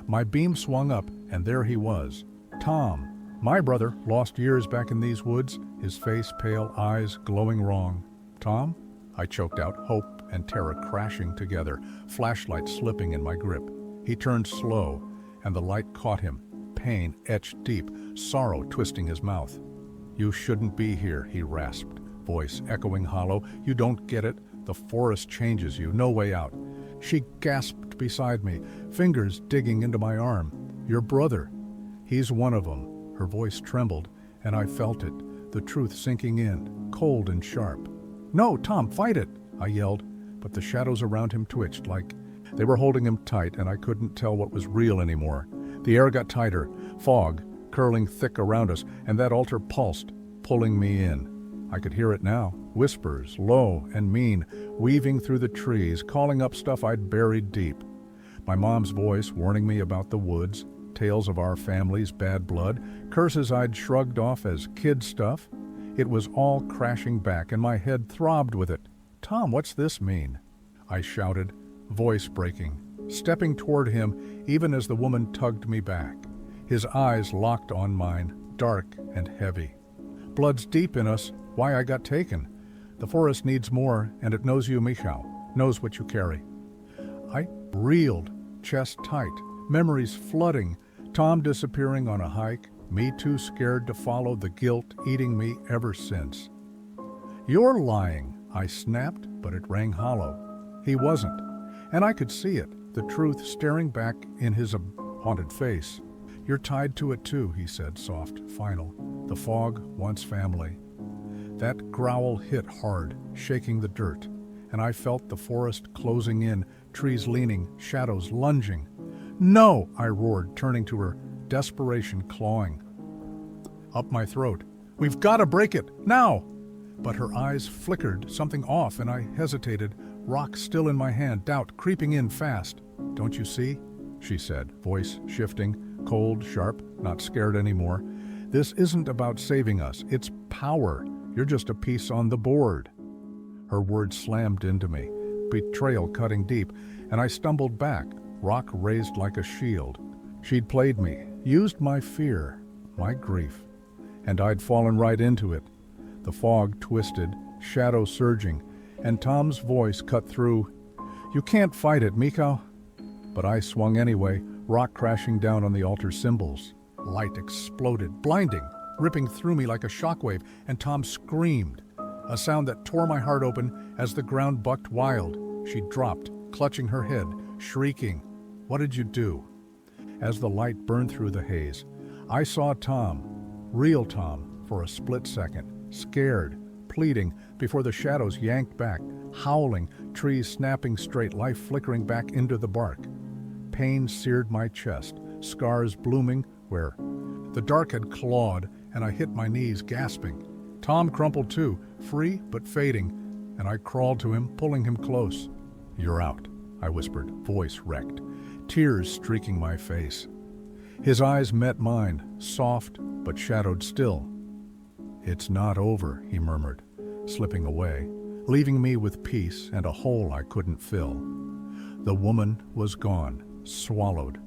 Speaker 1: My beam swung up, and there he was. Tom, my brother, lost years back in these woods, his face pale, eyes glowing wrong. "Tom?" I choked out, hope and terror crashing together, flashlight slipping in my grip. He turned slow, and the light caught him, pain etched deep, sorrow twisting his mouth. "You shouldn't be here," he rasped, voice echoing hollow. "You don't get it. The forest changes you, no way out." She gasped beside me, fingers digging into my arm. "Your brother. He's one of them." Her voice trembled, and I felt it, the truth sinking in, cold and sharp. "No, Tom, fight it!" I yelled, but the shadows around him twitched like they were holding him tight, and I couldn't tell what was real anymore. The air got tighter, fog curling thick around us, and that altar pulsed, pulling me in. I could hear it now, whispers, low and mean, weaving through the trees, calling up stuff I'd buried deep. My mom's voice warning me about the woods, tales of our family's bad blood, curses I'd shrugged off as kid stuff. It was all crashing back, and my head throbbed with it. "Tom, what's this mean?" I shouted, voice breaking, stepping toward him even as the woman tugged me back. His eyes locked on mine, dark and heavy. "Blood's deep in us. Why I got taken. The forest needs more, and it knows you, Michał, knows what you carry." I reeled, chest tight, memories flooding, Tom disappearing on a hike, me too scared to follow, the guilt eating me ever since. "You're lying," I snapped, but it rang hollow. He wasn't, and I could see it, the truth staring back in his haunted face. "You're tied to it too," he said, soft, final. "The fog wants family." That growl hit hard, shaking the dirt, and I felt the forest closing in, trees leaning, shadows lunging. "No!" I roared, turning to her, desperation clawing up my throat. "We've got to break it, now!" But her eyes flickered, something off, and I hesitated, rock still in my hand, doubt creeping in fast. "Don't you see?" she said, voice shifting, cold, sharp, not scared anymore. "This isn't about saving us, it's power. You're just a piece on the board." Her words slammed into me, betrayal cutting deep, and I stumbled back, rock raised like a shield. She'd played me, used my fear, my grief, and I'd fallen right into it. The fog twisted, shadow surging, and Tom's voice cut through. "You can't fight it, Michał." But I swung anyway, rock crashing down on the altar symbols. Light exploded, blinding. ripping through me like a shockwave, and Tom screamed, a sound that tore my heart open as the ground bucked wild. She dropped, clutching her head, shrieking, "What did you do?" As the light burned through the haze, I saw Tom, real Tom, for a split second, scared, pleading, before the shadows yanked back, howling, trees snapping straight, life flickering back into the bark. Pain seared my chest, scars blooming where the dark had clawed, and I hit my knees, gasping. Tom crumpled too, free but fading, and I crawled to him, pulling him close. "You're out," I whispered, voice wrecked, tears streaking my face. His eyes met mine, soft but shadowed still. "It's not over," he murmured, slipping away, leaving me with peace and a hole I couldn't fill. The woman was gone, swallowed.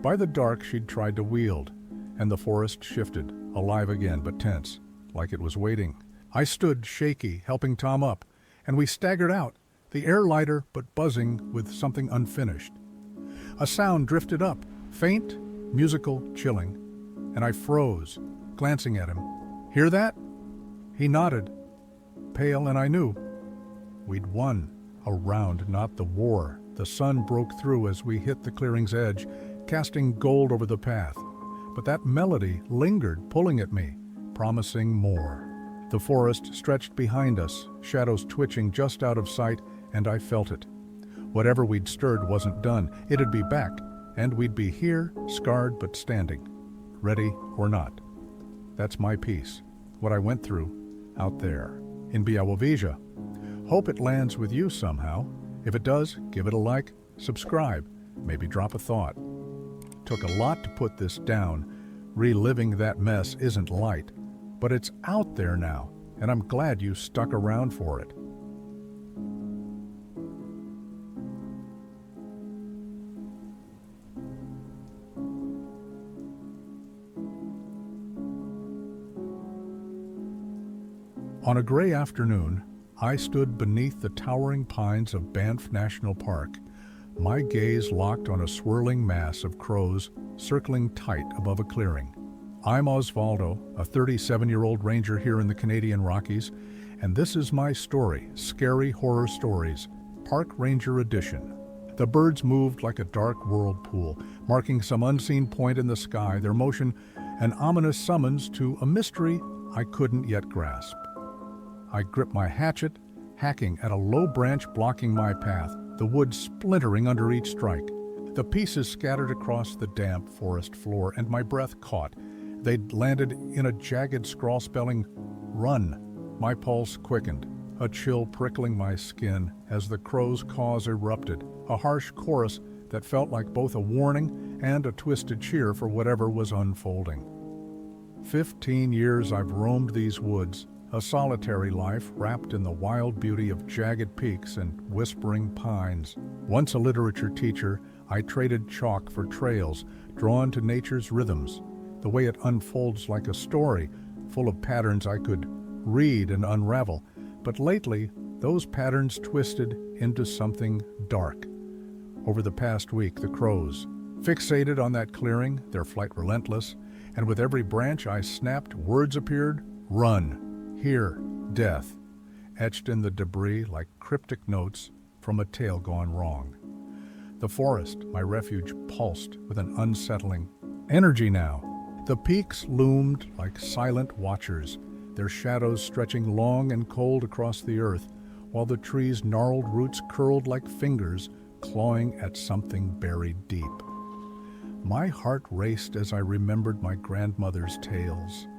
Speaker 1: By the dark she'd tried to wield, and the forest shifted, alive again but tense, like it was waiting. I stood, shaky, helping Tom up, and we staggered out, the air lighter but buzzing with something unfinished. A sound drifted up, faint, musical, chilling, and I froze, glancing at him. "Hear that?" He nodded, pale, and I knew. We'd won. A round, not the war. The sun broke through as we hit the clearing's edge, casting gold over the path. But that melody lingered, pulling at me, promising more. The forest stretched behind us, shadows twitching just out of sight, and I felt it. Whatever we'd stirred wasn't done. It'd be back, and we'd be here, scarred but standing, ready or not. That's my piece, what I went through out there in Białowieża. Hope it lands with you somehow. If it does, give it a like, subscribe, maybe drop a thought. Took a lot to put this down. Reliving that mess isn't light, but it's out there now, and I'm glad you stuck around for it. On a gray afternoon, I stood beneath the towering pines of Banff National Park, my gaze locked on a swirling mass of crows circling tight above a clearing. I'm Osvaldo, a 37-year-old ranger here in the Canadian Rockies, and this is my story, Scary Horror Stories, Park Ranger Edition. The birds moved like a dark whirlpool, marking some unseen point in the sky, their motion an ominous summons to a mystery I couldn't yet grasp. I gripped my hatchet, hacking at a low branch blocking my path, the wood splintering under each strike. The pieces scattered across the damp forest floor, and my breath caught. They'd landed in a jagged scrawl spelling, "Run." My pulse quickened, a chill prickling my skin as the crow's caws erupted, a harsh chorus that felt like both a warning and a twisted cheer for whatever was unfolding. 15 years I've roamed these woods, a solitary life wrapped in the wild beauty of jagged peaks and whispering pines. Once a literature teacher, I traded chalk for trails, drawn to nature's rhythms, the way it unfolds like a story, full of patterns I could read and unravel. But lately, those patterns twisted into something dark. Over the past week, the crows, fixated on that clearing, their flight relentless, and with every branch I snapped, words appeared, "Run." Here, death, etched in the debris like cryptic notes from a tale gone wrong. The forest, my refuge, pulsed with an unsettling energy now. The peaks loomed like silent watchers, their shadows stretching long and cold across the earth, while the trees' gnarled roots curled like fingers, clawing at something buried deep. My heart raced as I remembered my grandmother's tales.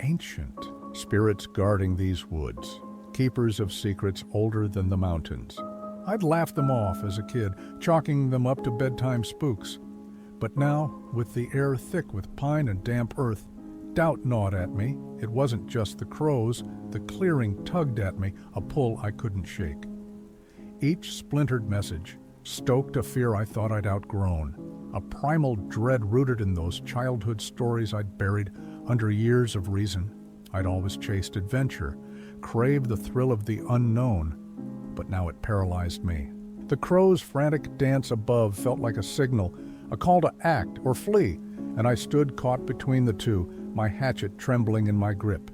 Speaker 1: Ancient spirits guarding these woods, keepers of secrets older than the mountains. I'd laughed them off as a kid, chalking them up to bedtime spooks. But now, with the air thick with pine and damp earth, doubt gnawed at me. It wasn't just the crows, the clearing tugged at me, a pull I couldn't shake. Each splintered message stoked a fear I thought I'd outgrown, a primal dread rooted in those childhood stories I'd buried under years of reason. I'd always chased adventure, craved the thrill of the unknown, but now it paralyzed me. The crow's frantic dance above felt like a signal, a call to act or flee, and I stood caught between the two, my hatchet trembling in my grip.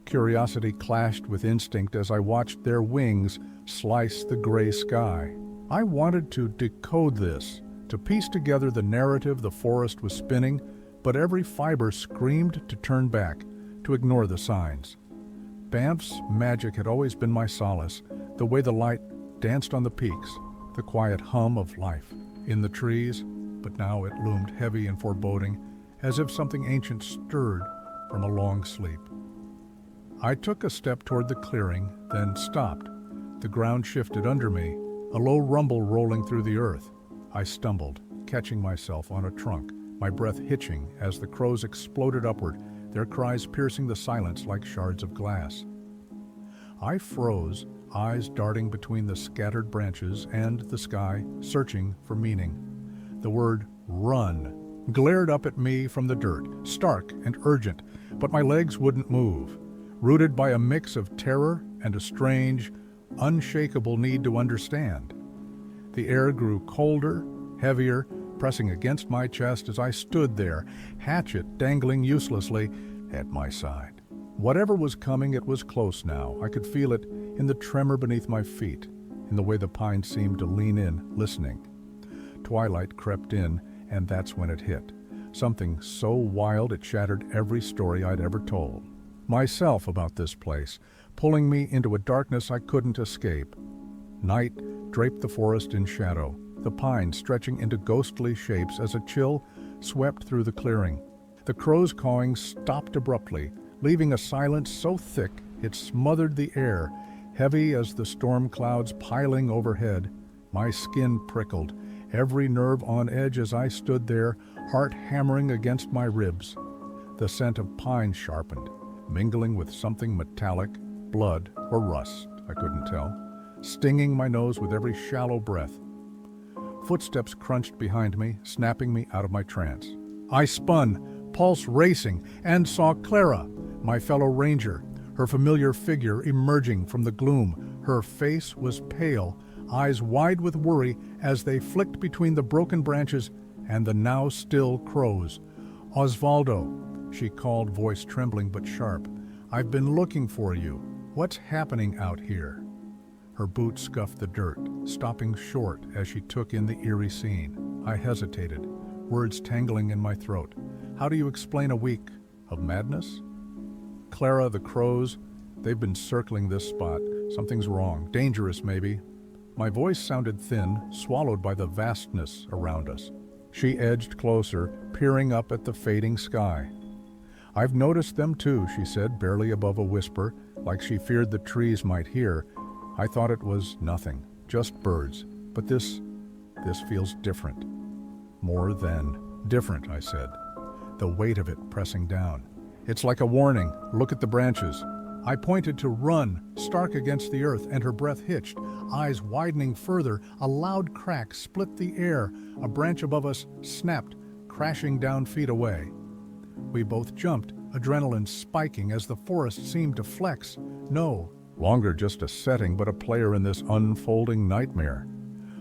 Speaker 1: Curiosity clashed with instinct as I watched their wings slice the gray sky. I wanted to decode this, to piece together the narrative the forest was spinning, but every fiber screamed to turn back, to ignore the signs. Banff's magic had always been my solace, the way the light danced on the peaks, the quiet hum of life in the trees, but now it loomed heavy and foreboding, as if something ancient stirred from a long sleep. I took a step toward the clearing, then stopped. The ground shifted under me, a low rumble rolling through the earth. I stumbled, catching myself on a trunk, my breath hitching as the crows exploded upward, their cries piercing the silence like shards of glass. I froze, eyes darting between the scattered branches and the sky, searching for meaning. The word "run" glared up at me from the dirt, stark and urgent, but my legs wouldn't move. Rooted by a mix of terror and a strange, unshakable need to understand. The air grew colder, heavier, pressing against my chest as I stood there, hatchet dangling uselessly at my side. Whatever was coming, it was close now. I could feel it in the tremor beneath my feet, in the way the pines seemed to lean in, listening. Twilight crept in, and that's when it hit. Something so wild it shattered every story I'd ever told. Myself about this place, pulling me into a darkness I couldn't escape. Night draped the forest in shadow, the pines stretching into ghostly shapes as a chill swept through the clearing. The crows' cawing stopped abruptly, leaving a silence so thick it smothered the air, heavy as the storm clouds piling overhead. My skin prickled, every nerve on edge as I stood there, heart hammering against my ribs. The scent of pine sharpened, mingling with something metallic, blood or rust, I couldn't tell, stinging my nose with every shallow breath. Footsteps crunched behind me, snapping me out of my trance. I spun, pulse racing, and saw Clara, my fellow ranger, her familiar figure emerging from the gloom. Her face was pale, eyes wide with worry as they flicked between the broken branches and the now still crows. "Osvaldo," she called, voice trembling but sharp. "I've been looking for you. What's happening out here?" Her boots scuffed the dirt, stopping short as she took in the eerie scene. I hesitated, words tangling in my throat. How do you explain a week of madness? "Clara, the crows, they've been circling this spot. Something's wrong. Dangerous, maybe." My voice sounded thin, swallowed by the vastness around us. She edged closer, peering up at the fading sky. "I've noticed them too," she said, barely above a whisper, like she feared the trees might hear. I thought it was nothing, just birds. But this feels different. "More than different," I said, the weight of it pressing down. "It's like a warning. Look at the branches." I pointed to "run," stark against the earth, and her breath hitched, eyes widening further. A loud crack split the air. A branch above us snapped, crashing down feet away. We both jumped, adrenaline spiking as the forest seemed to flex. No longer just a setting, but a player in this unfolding nightmare.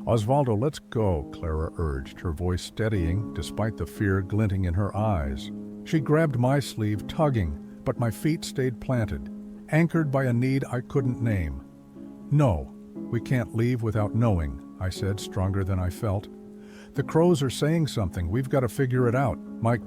Speaker 1: "Osvaldo, let's go," Clara urged, her voice steadying despite the fear glinting in her eyes. She grabbed my sleeve, tugging, but my feet stayed planted, anchored by a need I couldn't name. "No, we can't leave without knowing," I said, stronger than I felt. "The crows are saying something. We've got to figure it out." My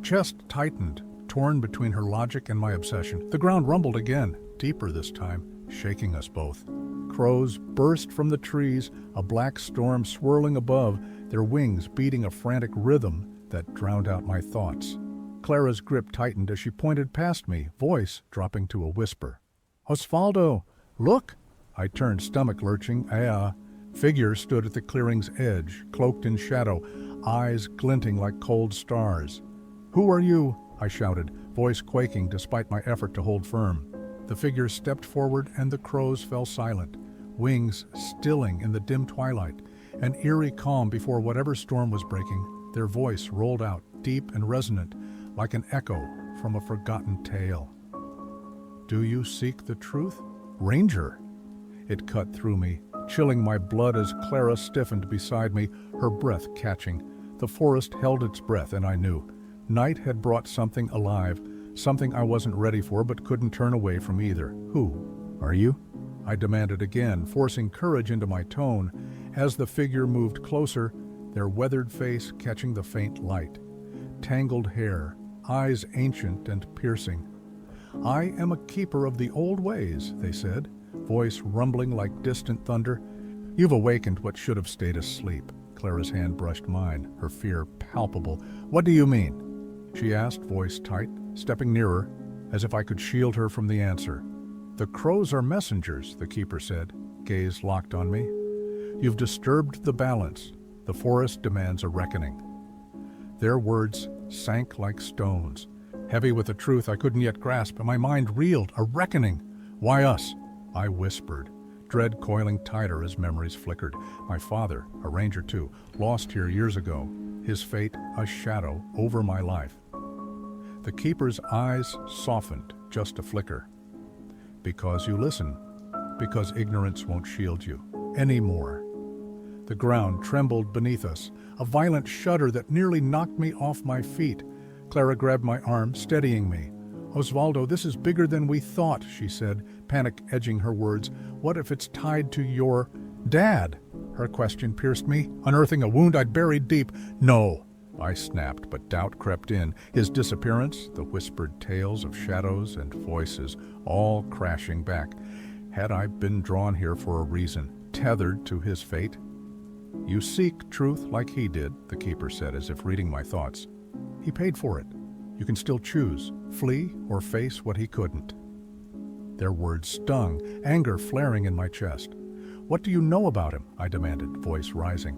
Speaker 1: chest tightened, torn between her logic and my obsession. The ground rumbled again, deeper this time, shaking us both. Crows burst from the trees, a black storm swirling above, their wings beating a frantic rhythm that drowned out my thoughts. Clara's grip tightened as she pointed past me, voice dropping to a whisper. "Osvaldo, look!" I turned, stomach lurching. Figure stood at the clearing's edge, cloaked in shadow, eyes glinting like cold stars. "Who are you?" I shouted, voice quaking despite my effort to hold firm. The figure stepped forward and the crows fell silent, wings stilling in the dim twilight, an eerie calm before whatever storm was breaking. Their voice rolled out, deep and resonant, like an echo from a forgotten tale. "Do you seek the truth, Ranger?" It cut through me, chilling my blood as Clara stiffened beside me, her breath catching. The forest held its breath, and I knew Night had brought something alive, something I wasn't ready for but couldn't turn away from either. Who are you? I demanded again, forcing courage into my tone. As the figure moved closer, their weathered face catching the faint light. Tangled hair, eyes ancient and piercing. "I am a keeper of the old ways," they said, voice rumbling like distant thunder. "You've awakened what should have stayed asleep." Clara's hand brushed mine, her fear palpable. "What do you mean?" she asked, voice tight, stepping nearer, as if I could shield her from the answer. "The crows are messengers," the keeper said, gaze locked on me. "You've disturbed the balance. The forest demands a reckoning." Their words sank like stones, heavy with a truth I couldn't yet grasp, and my mind reeled. A reckoning! Why us? I whispered, dread coiling tighter as memories flickered. My father, a ranger too, lost here years ago, his fate a shadow over my life. The keeper's eyes softened just a flicker. "Because you listen, because ignorance won't shield you anymore." The ground trembled beneath us, a violent shudder that nearly knocked me off my feet. Clara grabbed my arm, steadying me. "Osvaldo, this is bigger than we thought," she said, panic edging her words. "What if it's tied to your dad?" Her question pierced me, unearthing a wound I'd buried deep. "No," I snapped, but doubt crept in. His disappearance, the whispered tales of shadows and voices, all crashing back. Had I been drawn here for a reason, tethered to his fate? "You seek truth like he did," the keeper said, as if reading my thoughts. "He paid for it. You can still choose, flee or face what he couldn't." Their words stung, anger flaring in my chest. "What do you know about him?" I demanded, voice rising.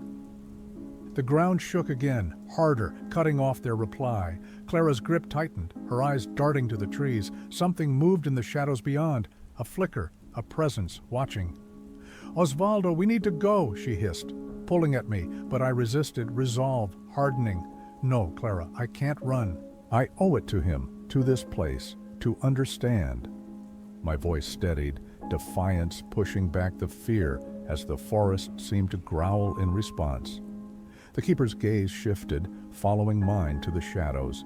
Speaker 1: The ground shook again, harder, cutting off their reply. Clara's grip tightened, her eyes darting to the trees. Something moved in the shadows beyond, a flicker, a presence watching. "Osvaldo, we need to go," she hissed, pulling at me, but I resisted, resolve hardening. "No, Clara, I can't run. I owe it to him, to this place, to understand." My voice steadied, defiance pushing back the fear as the forest seemed to growl in response. The keeper's gaze shifted, following mine to the shadows.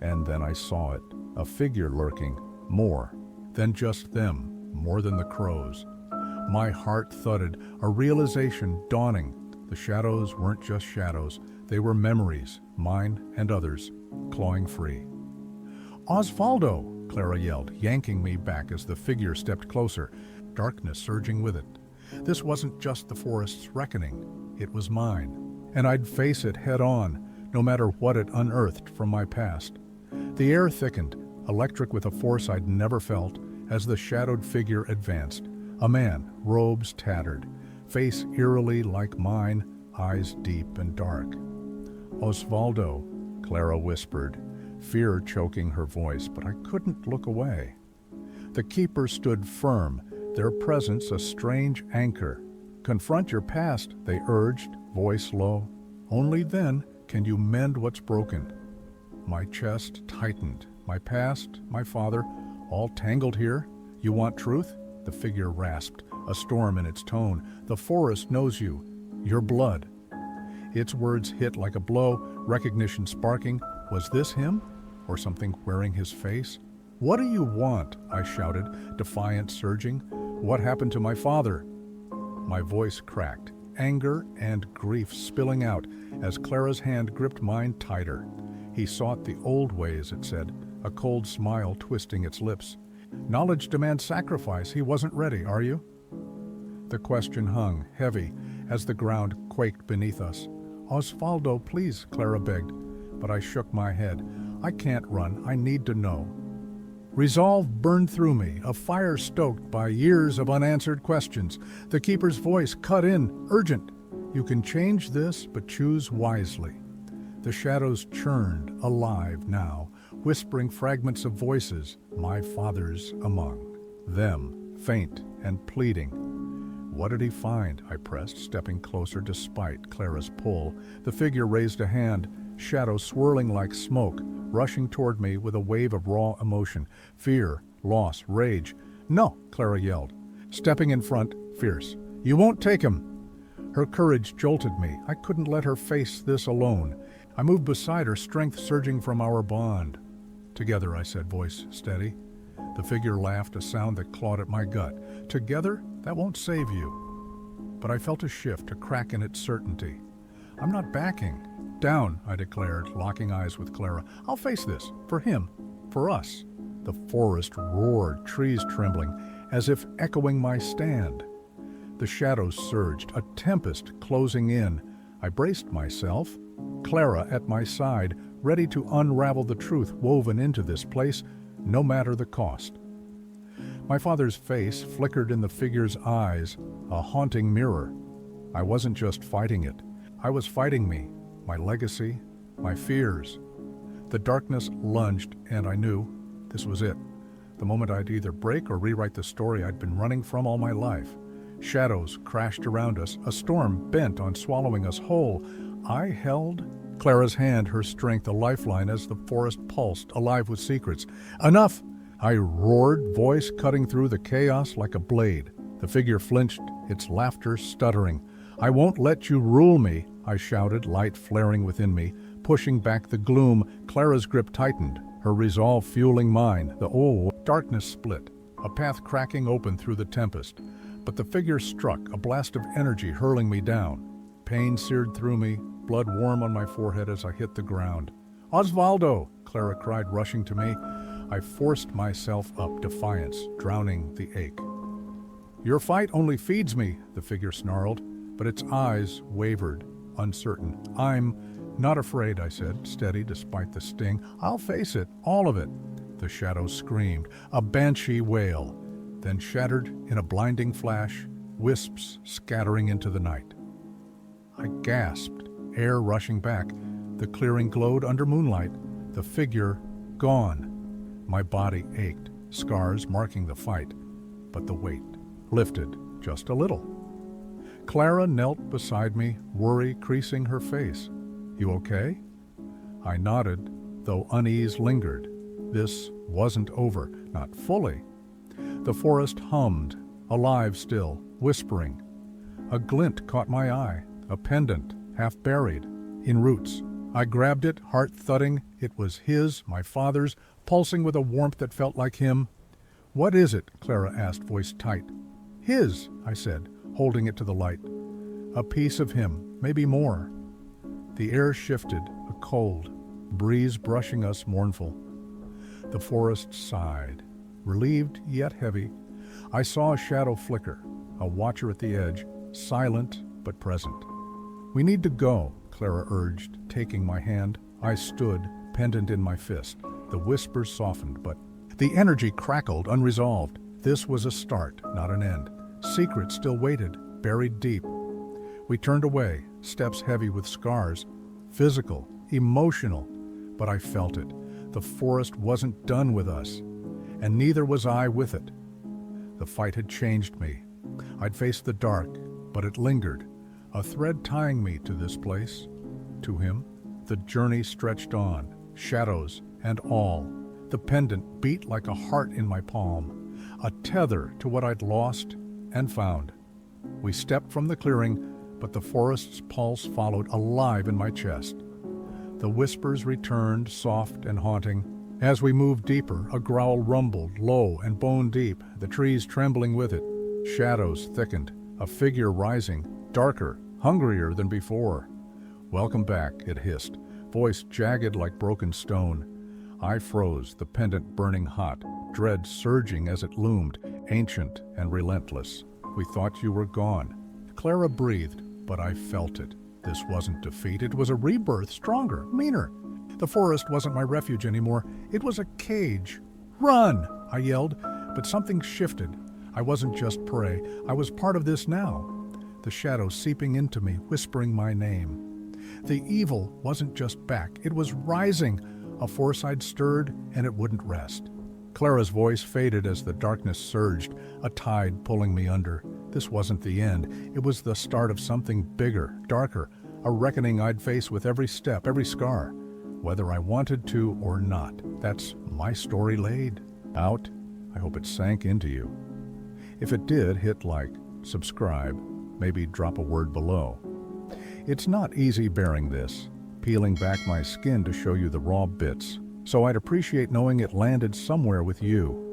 Speaker 1: And then I saw it, a figure lurking, more than just them, more than the crows. My heart thudded, a realization dawning. The shadows weren't just shadows, they were memories, mine and others, clawing free. "Osvaldo!" Clara yelled, yanking me back as the figure stepped closer, darkness surging with it. This wasn't just the forest's reckoning, it was mine, and I'd face it head on, no matter what it unearthed from my past. The air thickened, electric with a force I'd never felt, as the shadowed figure advanced. A man, robes tattered, face eerily like mine, eyes deep and dark. "Osvaldo," Clara whispered, fear choking her voice, but I couldn't look away. The keeper stood firm, their presence a strange anchor. "Confront your past," they urged, voice low. "Only then can you mend what's broken." My chest tightened. My past, my father, all tangled here. "You want truth?" The figure rasped, a storm in its tone. "The forest knows you. Your blood." Its words hit like a blow, recognition sparking. Was this him? Or something wearing his face? "What do you want?" I shouted, defiance surging. "What happened to my father?" My voice cracked, anger and grief spilling out as Clara's hand gripped mine tighter. "He sought the old ways," it said, a cold smile twisting its lips. "Knowledge demands sacrifice. He wasn't ready, are you?" The question hung, heavy, as the ground quaked beneath us. "Osvaldo, please," Clara begged, but I shook my head. "I can't run. I need to know." Resolve burned through me, a fire stoked by years of unanswered questions. The keeper's voice cut in, urgent. "You can change this, but choose wisely." The shadows churned, alive now, whispering fragments of voices, my father's among them, faint and pleading. "What did he find?" I pressed, stepping closer despite Clara's pull. The figure raised a hand, shadow swirling like smoke, rushing toward me with a wave of raw emotion. Fear, loss, rage. "No!" Clara yelled, stepping in front, fierce. "You won't take him!" Her courage jolted me. I couldn't let her face this alone. I moved beside her, strength surging from our bond. "Together," I said, voice steady. The figure laughed, a sound that clawed at my gut. "Together? That won't save you." But I felt a shift, a crack in its certainty. "I'm not backing." "Down," I declared, locking eyes with Clara. "I'll face this. For him. For us." The forest roared, trees trembling, as if echoing my stand. The shadows surged, a tempest closing in. I braced myself, Clara at my side, ready to unravel the truth woven into this place, no matter the cost. My father's face flickered in the figure's eyes, a haunting mirror. I wasn't just fighting it. I was fighting me, my legacy, my fears. The darkness lunged, and I knew this was it. The moment I'd either break or rewrite the story I'd been running from all my life. Shadows crashed around us, a storm bent on swallowing us whole. I held Clara's hand, her strength a lifeline as the forest pulsed, alive with secrets. "Enough!" I roared, voice cutting through the chaos like a blade. The figure flinched, its laughter stuttering. "I won't let you rule me," I shouted, light flaring within me. Pushing back the gloom, Clara's grip tightened, her resolve fueling mine. The darkness split, a path cracking open through the tempest. But the figure struck, a blast of energy hurling me down. Pain seared through me, blood warm on my forehead as I hit the ground. "Osvaldo!" Clara cried, rushing to me. I forced myself up, defiance, drowning the ache. "Your fight only feeds me," the figure snarled, but its eyes wavered, uncertain. "I'm not afraid," I said, steady despite the sting. "I'll face it, all of it." The shadow screamed, a banshee wail, then shattered in a blinding flash, wisps scattering into the night. I gasped, air rushing back. The clearing glowed under moonlight, the figure gone. My body ached, scars marking the fight, but the weight lifted just a little. Clara knelt beside me, worry creasing her face. "You okay?" I nodded, though unease lingered. This wasn't over, not fully. The forest hummed, alive still, whispering. A glint caught my eye, a pendant, half buried, in roots. I grabbed it, heart thudding. It was his, my father's, pulsing with a warmth that felt like him. "What is it?" Clara asked, voice tight. "His," I said, holding it to the light. "A piece of him, maybe more." The air shifted, a cold breeze brushing us, mournful. The forest sighed, relieved yet heavy. I saw a shadow flicker, a watcher at the edge, silent but present. "We need to go," Clara urged, taking my hand. I stood, pendant in my fist. The whispers softened, but the energy crackled, unresolved. This was a start, not an end. Secrets still waited, buried deep. We turned away, steps heavy with scars, physical, emotional, but I felt it. The forest wasn't done with us, and neither was I with it. The fight had changed me. I'd faced the dark, but it lingered, a thread tying me to this place, to him. The journey stretched on, shadows and all. The pendant beat like a heart in my palm, a tether to what I'd lost and found. We stepped from the clearing, but the forest's pulse followed, alive in my chest. The whispers returned, soft and haunting. As we moved deeper, a growl rumbled, low and bone deep, the trees trembling with it. Shadows thickened, a figure rising, darker, hungrier than before. "Welcome back," it hissed, voice jagged like broken stone. I froze, the pendant burning hot, dread surging as it loomed, ancient and relentless. "We thought you were gone." Clara breathed, but I felt it. This wasn't defeat, it was a rebirth, stronger, meaner. The forest wasn't my refuge anymore, it was a cage. "Run!" I yelled, but something shifted. I wasn't just prey, I was part of this now. The shadow seeping into me, whispering my name. The evil wasn't just back, it was rising, a force I'd stirred, and it wouldn't rest. Clara's voice faded as the darkness surged, a tide pulling me under. This wasn't the end. It was the start of something bigger, darker, a reckoning I'd face with every step, every scar, whether I wanted to or not. That's my story laid out. I hope it sank into you. If it did, hit like, subscribe, maybe drop a word below. It's not easy bearing this, peeling back my skin to show you the raw bits. So I'd appreciate knowing it landed somewhere with you.